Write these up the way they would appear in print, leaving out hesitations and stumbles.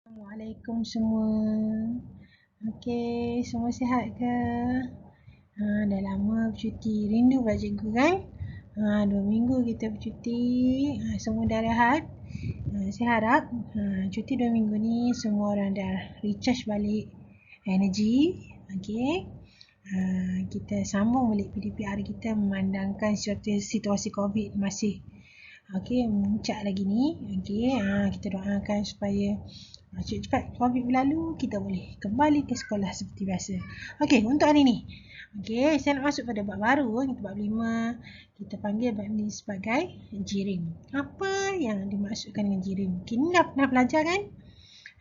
Assalamualaikum semua. Okey, semua sihat ke? Dah lama bercuti. Rindu pula cikgu kan? 2 minggu kita bercuti. Semua dah rehat. Saya harap cuti 2 minggu ni semua orang dah recharge balik energi. Okey. Kita sambung balik PDPR kita memandangkan situasi COVID masih memuncak lagi ni. Kita doakan supaya cepat COVID berlalu, kita boleh kembali ke sekolah seperti biasa. Untuk hari ni. Saya nak masuk pada bab baru, bab 5. Kita panggil bab ni sebagai jirim. Apa yang dimaksudkan dengan jirim? Kita dah pernah belajar kan?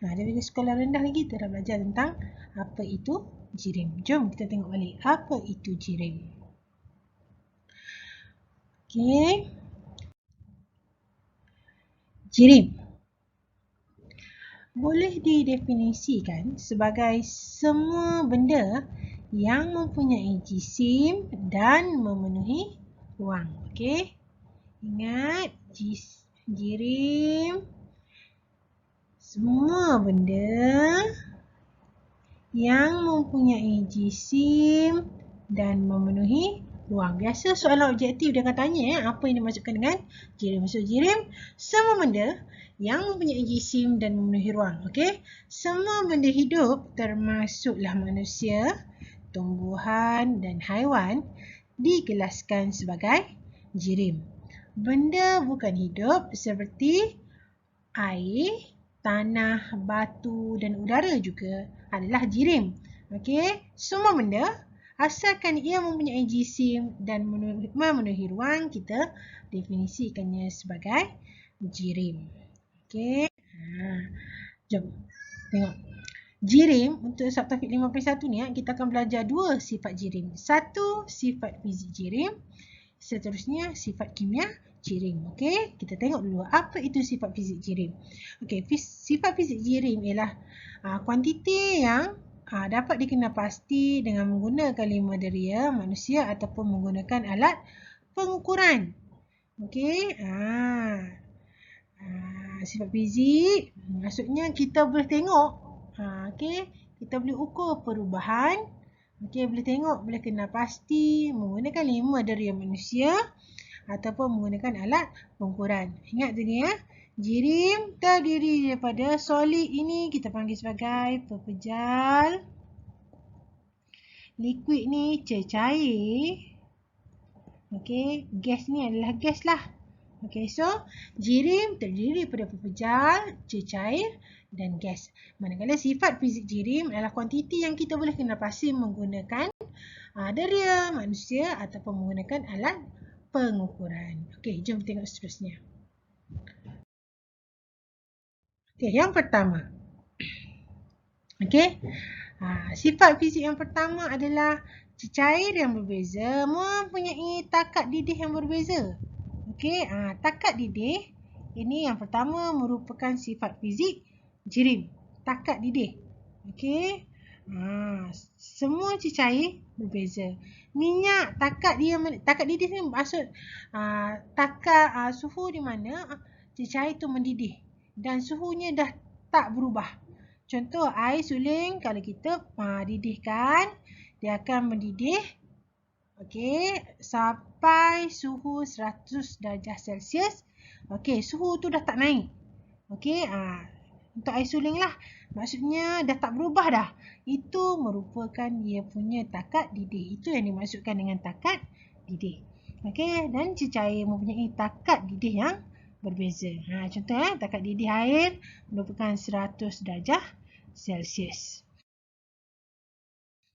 Daripada sekolah rendah lagi kita dah belajar tentang apa itu jirim. Jom kita tengok balik apa itu jirim. Jirim boleh didefinisikan sebagai semua benda yang mempunyai jisim dan memenuhi ruang. Ingat, jirim semua benda yang mempunyai jisim dan memenuhi ruang. Biasa soalan objektif dia akan tanya apa yang dimaksudkan dengan jirim. Maksud jirim semua benda yang mempunyai jisim dan memenuhi ruang. Semua benda hidup termasuklah manusia, tumbuhan dan haiwan digelaskan sebagai jirim. Benda bukan hidup seperti air, tanah, batu dan udara juga adalah jirim. Semua benda asalkan ia mempunyai jisim dan memenuhi ruang, kita definisikannya sebagai jirim. Jom tengok. Jirim untuk subtopik 51 ni kita akan belajar 2 sifat jirim. 1 sifat fizik jirim, seterusnya sifat kimia jirim. Kita tengok dulu apa itu sifat fizik jirim. Sifat fizik jirim ialah kuantiti yang dapat dikenal pasti dengan menggunakan 5 deria manusia ataupun menggunakan alat pengukuran. Sifat fizik maksudnya kita boleh tengok. Kita boleh ukur perubahan. Boleh tengok, boleh kenal pasti menggunakan 5 deria manusia ataupun menggunakan alat pengukuran. Ingat tadi jirim terdiri daripada solid, ini kita panggil sebagai pepejal. Liquid ni cecair. Gas ni adalah gas lah. So jirim terdiri daripada pepejal, cecair dan gas. Manakala sifat fizik jirim adalah kuantiti yang kita boleh kenal pasti menggunakan deria manusia ataupun menggunakan alat pengukuran. Jom tengok seterusnya. Yang pertama. Sifat fizik yang pertama adalah cecair yang berbeza mempunyai takat didih yang berbeza. Takat didih ini yang pertama merupakan sifat fizik jirim. Takat didih. Semua cecair berbeza. Minyak, takat didih ni maksud takat suhu di mana cecair itu mendidih dan suhunya dah tak berubah. Contoh air suling kalau kita didihkan, dia akan mendidih sampai suhu 100 darjah Celsius. Suhu tu dah tak naik. Untuk air suling lah. Maksudnya dah tak berubah dah. Itu merupakan dia punya takat didih. Itu yang dimaksudkan dengan takat didih. Dan cecair mempunyai takat didih yang berbeza. Contoh takat didih air merupakan 100 darjah Celsius.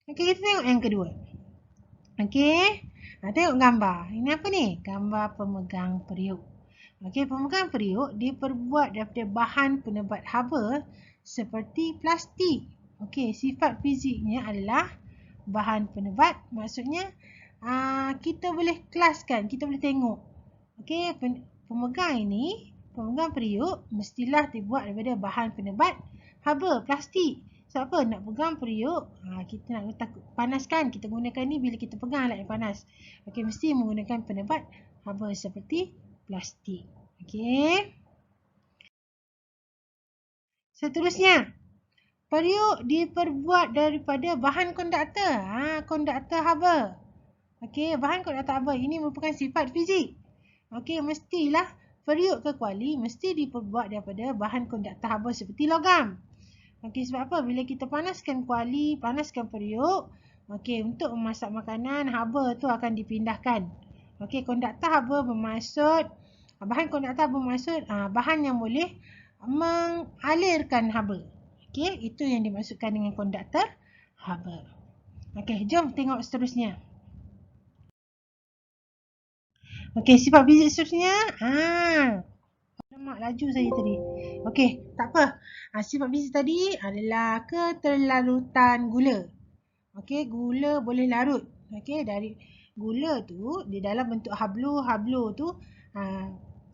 Kita tengok yang kedua. Tengok gambar. Ini apa ni? Gambar pemegang periuk. Pemegang periuk diperbuat daripada bahan penebat haba seperti plastik. Sifat fiziknya adalah bahan penebat. Maksudnya kita boleh kelaskan, kita boleh tengok. Pemegang periuk mestilah dibuat daripada bahan penebat haba, plastik. Sebab apa? Nak pegang periuk, kita nak panaskan. Kita gunakan ni bila kita pegang alat yang panas. Mesti menggunakan penebat haba seperti plastik. Seterusnya, periuk diperbuat daripada bahan konduktor. Konduktor haba. Okey, bahan konduktor haba ini merupakan sifat fizik. Okey, mestilah periuk ke kuali mesti diperbuat daripada bahan konduktor haba seperti logam. Okey, sebab apa? Bila kita panaskan kuali, panaskan periuk, okey, untuk memasak makanan, haba tu akan dipindahkan. Okey, konduktor haba bermaksud, bahan konduktor haba bermaksud bahan yang boleh mengalirkan haba. Okey, itu yang dimaksudkan dengan konduktor haba. Okey, jom tengok seterusnya. Okey, sifat fizik seterusnya. Lemak laju saya tadi. Okey, tak apa. Sifat fizik tadi adalah keterlarutan gula. Okey, gula boleh larut. Okey, dari gula tu di dalam bentuk hablu tu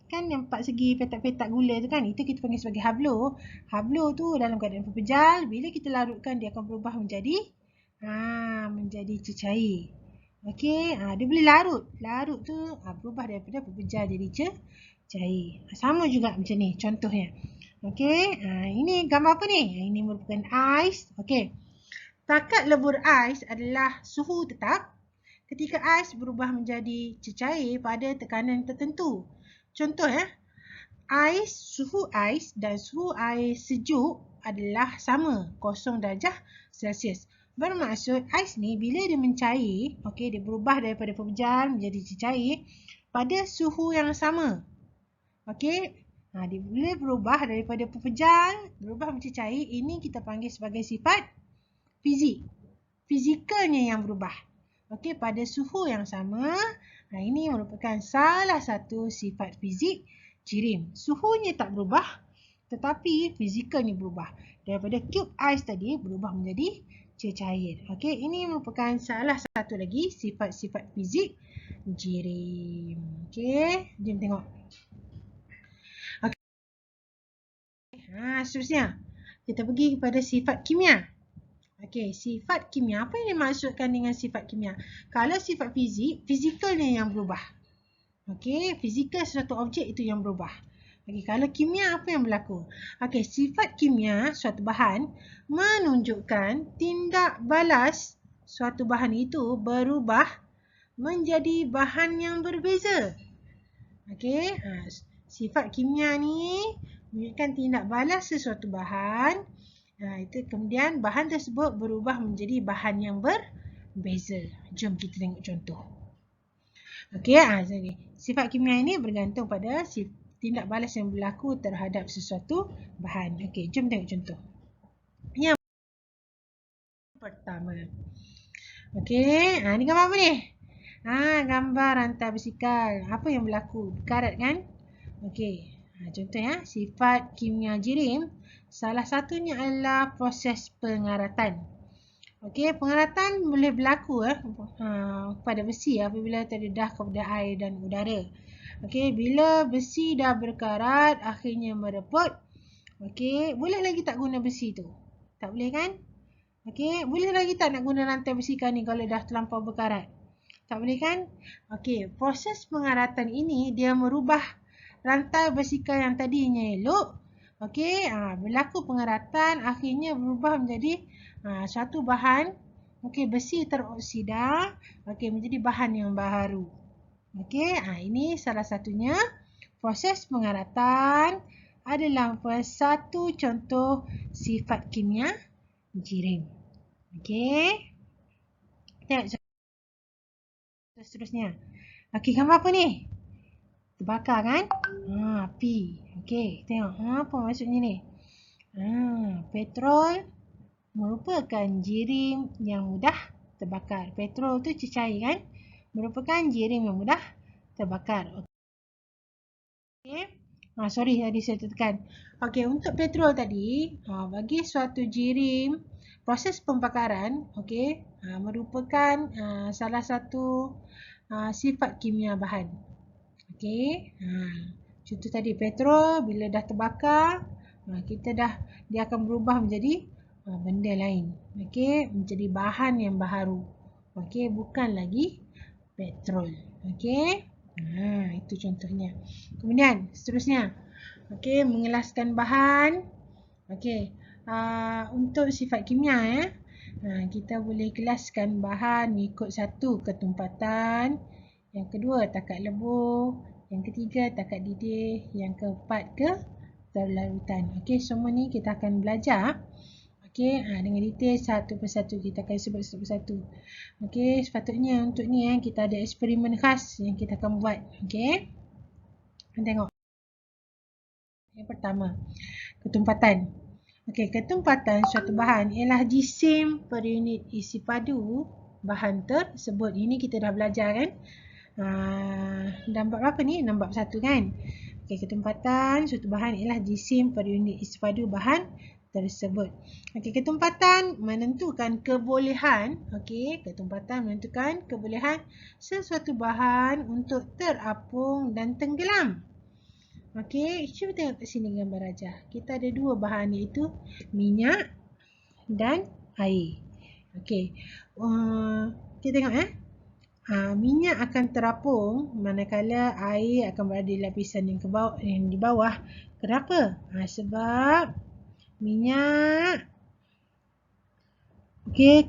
kan yang 4 segi petak-petak gula tu kan, itu kita panggil sebagai hablu. Hablu tu dalam keadaan pepejal, bila kita larutkan dia akan berubah menjadi cecair. Okey, dia boleh larut. Larut tu berubah daripada pepejal jadi cair. Sama juga macam ni contohnya. Okey, ini gambar apa ni? Ini merupakan ais. Okey. Takat lebur ais adalah suhu tetap ketika ais berubah menjadi cecair pada tekanan tertentu. Contoh suhu ais dan suhu air sejuk adalah sama, 0 darjah Celsius. Bermaksud ais ni bila dia mencair, okey, dia berubah daripada pepejal menjadi cecair pada suhu yang sama. Okey, dia boleh berubah daripada pepejal berubah menjadi cair. Ini kita panggil sebagai sifat fizik. Fizikalnya yang berubah. Okey, pada suhu yang sama. Ini merupakan salah satu sifat fizik jirim. Suhunya tak berubah, tetapi fizikalnya berubah. Daripada cube ais tadi berubah menjadi cecair. Okey, ini merupakan salah satu lagi sifat-sifat fizik jirim. Okey, jom tengok. Seterusnya, kita pergi kepada sifat kimia. Okey, sifat kimia. Apa yang dimaksudkan dengan sifat kimia? Kalau sifat fizik, fizikalnya yang berubah. Okey, fizikal suatu objek itu yang berubah. Okey, kalau kimia apa yang berlaku? Okey, sifat kimia suatu bahan menunjukkan tindak balas suatu bahan itu berubah menjadi bahan yang berbeza. Okey, sifat kimia ni menunjukkan tindak balas sesuatu bahan. Itu kemudian bahan tersebut berubah menjadi bahan yang berbeza. Jom kita tengok contoh. Okey, sifat kimia ini bergantung pada tindak balas yang berlaku terhadap sesuatu bahan. Okey, jom tengok contoh. Yang pertama. Okey, ni gambar apa ni? Gambar rantai basikal. Apa yang berlaku? Karat kan? Okey. Contoh sifat kimia jirim, salah satunya adalah proses pengaratan. Okey, pengaratan boleh berlaku pada besi apabila terdedah kepada air dan udara. Okey, bila besi dah berkarat, akhirnya mereput. Okey, boleh lagi tak guna besi tu? Tak boleh kan? Okey, boleh lagi tak nak guna rantai basikal ni kalau dah terlampau berkarat? Tak boleh kan? Okey, proses pengaratan ini dia merubah rantai basikal yang tadinya elok. Okey, berlaku pengaratan, akhirnya berubah menjadi satu bahan. Okey, besi teroksida, okey, menjadi bahan yang baru. Okey, ini salah satunya proses pengaratan adalah satu contoh sifat kimia jirim. Okey. Tengok seterusnya. Okey, gambar apa ni? Terbakar kan? Api. Okey, tengok. Apa maksudnya ni? Petrol merupakan jirim yang mudah terbakar. Petrol tu cecair kan? Merupakan jirim yang mudah terbakar. Okey. Sorry tadi saya tekan. Okey, untuk petrol tadi, bagi suatu jirim, proses pembakaran, okey, merupakan salah satu sifat kimia bahan. Okey. Contoh tadi petrol bila dah terbakar, dia akan berubah menjadi benda lain. Okey, menjadi bahan yang baru. Okey, bukan lagi petrol. Okey. Itu contohnya. Kemudian seterusnya. Okey, mengelaskan bahan. Okey. Untuk sifat kimia ya. Kita boleh kelaskan bahan mengikut satu, ketumpatan, yang kedua takat lebur, yang ketiga takat didih, yang keempat keterlarutan. Okey, semua ni kita akan belajar. Okey, dengan detail satu persatu kita akan sebut satu persatu. Okey, sepatutnya untuk ni kita ada eksperimen khas yang kita akan buat. Okey. Tengok. Yang pertama, ketumpatan. Okey, ketumpatan suatu bahan ialah jisim per unit isi padu bahan tersebut. Ini kita dah belajar kan? Dalam bab apa ni? Dalam bab 1 kan? Okey, ketumpatan suatu bahan ialah jisim per unit isi padu bahan tersebut. Okey, ketumpatan menentukan kebolehan. Okey, ketumpatan menentukan kebolehan sesuatu bahan untuk terapung dan tenggelam. Okey, cuba tengok kat sini gambar Rajah. Kita ada dua bahan iaitu minyak dan air. Okey, kita tengok minyak akan terapung manakala air akan berada di lapisan yang di bawah. Kenapa? Sebab minyak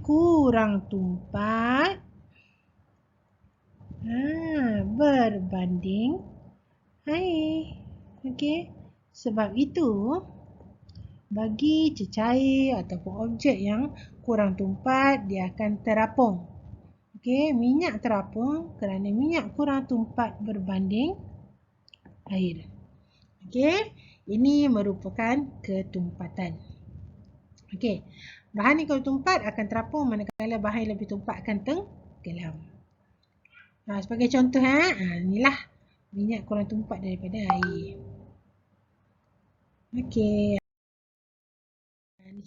kurang tumpat berbanding air. Okey, sebab itu bagi cecair ataupun objek yang kurang tumpat dia akan terapung. Okey, minyak terapung kerana minyak kurang tumpat berbanding air. Okey, ini merupakan ketumpatan. Okey, bahan yang kurang tumpat akan terapung manakala bahan yang lebih tumpat akan tenggelam. Sebagai contoh inilah minyak kurang tumpat daripada air. Okey. Ini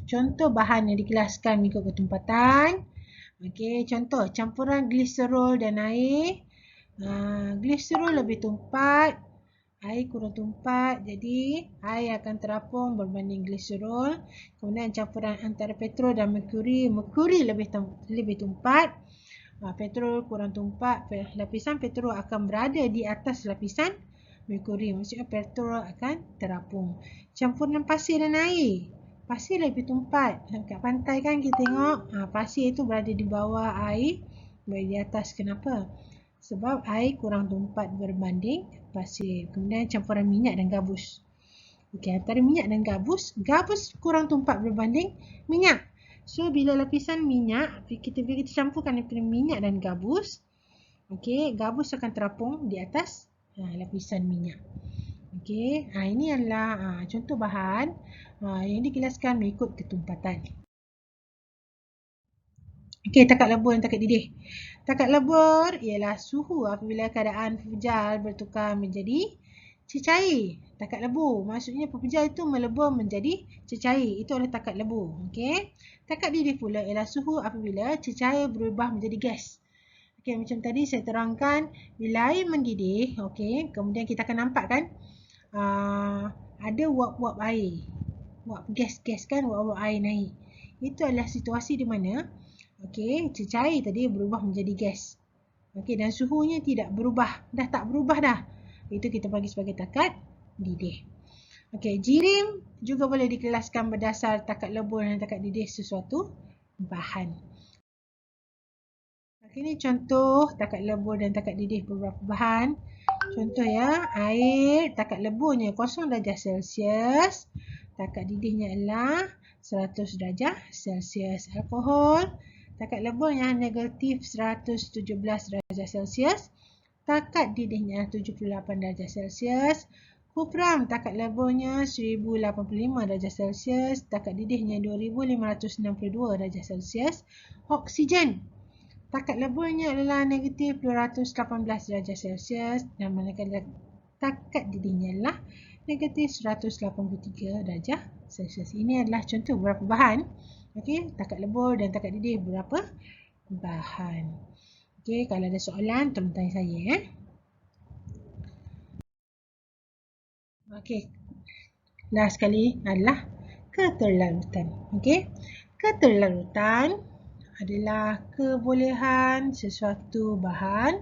contoh bahan yang dikelaskan mengikut ketumpatan. Okey, contoh campuran gliserol dan air. Gliserol lebih tumpat, air kurang tumpat. Jadi air akan terapung berbanding gliserol. Kemudian campuran antara petrol dan merkuri, merkuri lebih tumpat. Petrol kurang tumpat. Lapisan petrol akan berada di atas lapisan merkuri. Maksudnya petrol akan terapung. Campuran pasir dan air. Pasir lebih tumpat. Kat pantai kan kita tengok pasir itu berada di bawah air, berada di atas. Kenapa? Sebab air kurang tumpat berbanding pasir. Kemudian campuran minyak dan gabus. Okey, antara minyak dan gabus, gabus kurang tumpat berbanding minyak. So bila lapisan minyak kita campurkan minyak dan gabus, okey, gabus akan terapung di atas lapisan minyak. Okey, ini adalah contoh bahan yang dikelaskan mengikut ketumpatan. Okey, takat lebur dan takat didih. Takat lebur ialah suhu apabila keadaan pepejal bertukar menjadi cecair. Takat lebur maksudnya pepejal itu melebur menjadi cecair. Itu adalah takat lebur. Okey. Takat didih pula ialah suhu apabila cecair berubah menjadi gas. Okey, macam tadi saya terangkan bila air mendidih, okey, kemudian kita akan nampak kan ada wap-wap air. Wap gas-gas kan, wap-wap air naik. Itu adalah situasi di mana cecair tadi berubah menjadi gas. Dan suhunya tidak berubah. Dah tak berubah dah. Itu kita bagi sebagai takat didih. Jirim juga boleh dikelaskan berdasar takat lebur dan takat didih sesuatu bahan. Ini contoh takat lebur dan takat didih beberapa bahan. Contoh air takat leburnya 0 darjah Celsius. Takat didihnya adalah 100 darjah Celsius. Alkohol, takat leburnya negatif 117 darjah Celsius. Takat didihnya 78 darjah Celsius. Kupram, takat leburnya 1085 darjah Celsius. Takat didihnya 2562 darjah Celsius. Oksigen, takat leburnya adalah negatif 218 darjah Celsius. Dan manakala takat didihnya adalah negatif 183 darjah Celsius. Ini adalah contoh beberapa bahan. Takat lebur dan takat didih beberapa bahan. Kalau ada soalan tolong tanya saya. Last sekali adalah keterlarutan. Keterlarutan adalah kebolehan sesuatu bahan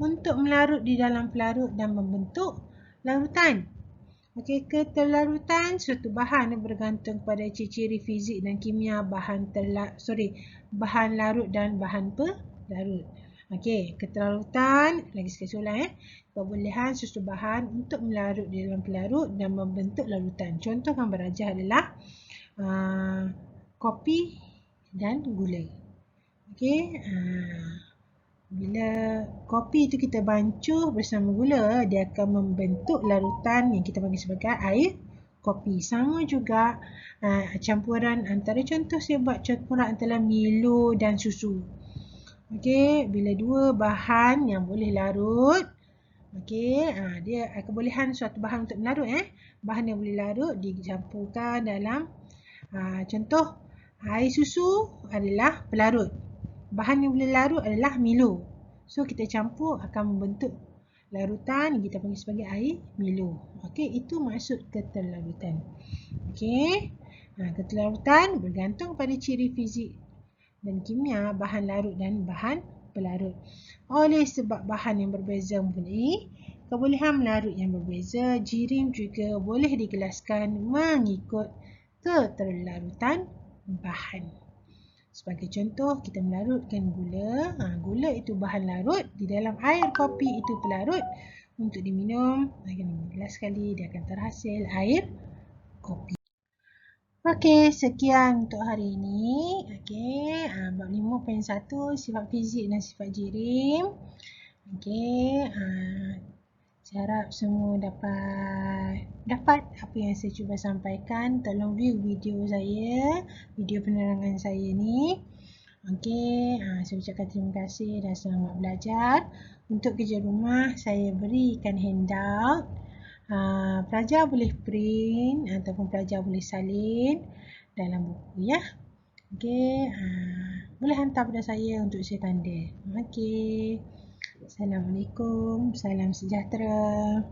untuk melarut di dalam pelarut dan membentuk larutan. Okey, keterlarutan suatu bahan bergantung pada ciri-ciri fizik dan kimia bahan larut dan bahan pelarut. Okey, keterlarutan, lagi sekali ulang kebolehan suatu bahan untuk melarut di dalam pelarut dan membentuk larutan. Contoh gambar rajah adalah kopi dan gula. Okey, bila kopi itu kita bancuh bersama gula, dia akan membentuk larutan yang kita panggil sebagai air kopi. Sama juga campuran antara, contoh saya buat campuran antara Milo dan susu. Okey, bila dua bahan yang boleh larut, okey, dia kebolehan suatu bahan untuk melarut bahan yang boleh larut dicampurkan dalam contoh air susu adalah pelarut. Bahan yang boleh larut adalah Milo. So kita campur akan membentuk larutan yang kita panggil sebagai air Milo. Okey, itu maksud keterlarutan. Okey. Keterlarutan bergantung pada ciri fizik dan kimia bahan larut dan bahan pelarut. Oleh sebab bahan yang berbeza mempunyai kebolehan melarut yang berbeza, jirim juga boleh digelaskan mengikut keterlarutan bahan. Sebagai contoh, kita melarutkan gula. Gula itu bahan larut. Di dalam air kopi itu pelarut. Untuk diminum, akan gelas sekali dia akan terhasil air kopi. Okey, sekian untuk hari ini. Okey, bab 5.1 sifat fizik dan sifat jirim. Okey, saya harap semua dapat apa yang saya cuba sampaikan. Tolong view video saya, video penerangan saya ni. Okey, saya ucapkan terima kasih dan selamat belajar. Untuk kerja rumah, saya berikan handout. Pelajar boleh print ataupun pelajar boleh salin dalam buku ya. Okey, boleh hantar pada saya untuk saya tanda. Okey. Assalamualaikum, salam sejahtera.